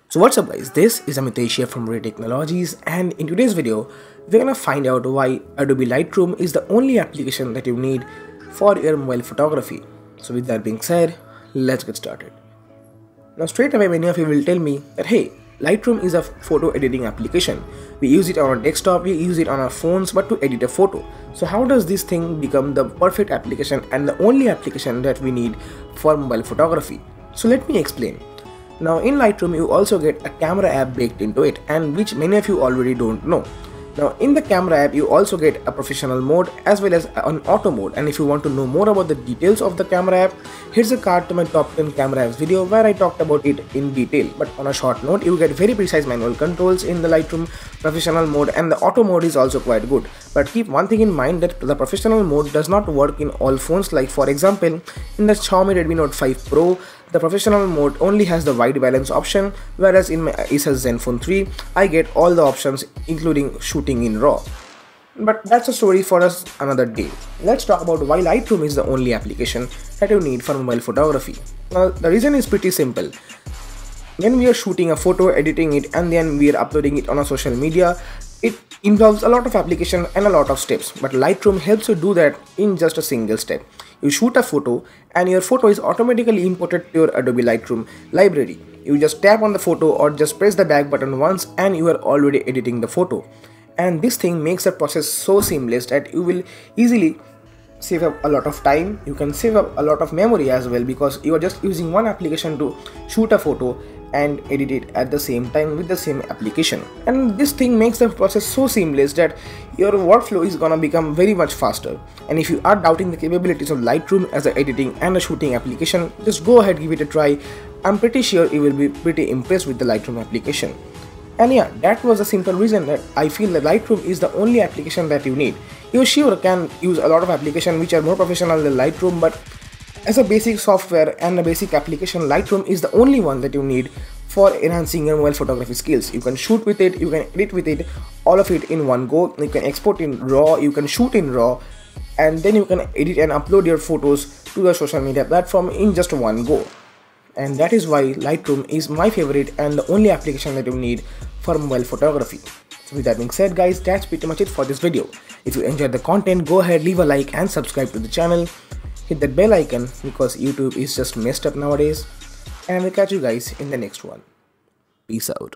So what's up guys, this is Amitesh here from Ray Technologies, and in today's video we're gonna find out why Adobe Lightroom is the only application that you need for your mobile photography. So with that being said, let's get started. Now straight away many of you will tell me that hey, Lightroom is a photo editing application. We use it on our desktop, we use it on our phones, but to edit a photo. So how does this thing become the perfect application and the only application that we need for mobile photography? So let me explain. Now in Lightroom you also get a camera app baked into it, and which many of you already don't know. Now in the camera app you also get a professional mode as well as an auto mode, and if you want to know more about the details of the camera app, here's a card to my top 10 camera apps video where I talked about it in detail. But on a short note, you get very precise manual controls in the Lightroom professional mode, and the auto mode is also quite good. But keep one thing in mind, that the professional mode does not work in all phones. Like for example, in the Xiaomi Redmi Note 5 Pro, the professional mode only has the white balance option, whereas in my Asus Zenfone 3 I get all the options including shooting in RAW. But that's a story for us another day. Let's talk about why Lightroom is the only application that you need for mobile photography. Now the reason is pretty simple. When we are shooting a photo, editing it, and then we are uploading it on a social media, it involves a lot of application and a lot of steps, but Lightroom helps you do that in just a single step. You shoot a photo and your photo is automatically imported to your Adobe Lightroom library. You just tap on the photo or just press the back button once and you are already editing the photo. And this thing makes the process so seamless that you will easily save up a lot of time. You can save up a lot of memory as well, because you are just using one application to shoot a photo and edit it at the same time with the same application. And this thing makes the process so seamless that your workflow is gonna become very much faster. And if you are doubting the capabilities of Lightroom as an editing and a shooting application, just go ahead, give it a try. I'm pretty sure you will be pretty impressed with the Lightroom application. And yeah, that was the simple reason that I feel that Lightroom is the only application that you need. You sure can use a lot of applications which are more professional than Lightroom, but as a basic software and a basic application, Lightroom is the only one that you need for enhancing your mobile photography skills. You can shoot with it, you can edit with it, all of it in one go. You can export in RAW, you can shoot in RAW, and then you can edit and upload your photos to the social media platform in just one go. And that is why Lightroom is my favorite and the only application that you need for mobile photography. So with that being said guys, that's pretty much it for this video. If you enjoyed the content, go ahead, leave a like and subscribe to the channel. Hit that bell icon because YouTube is just messed up nowadays. And I will catch you guys in the next one. Peace out.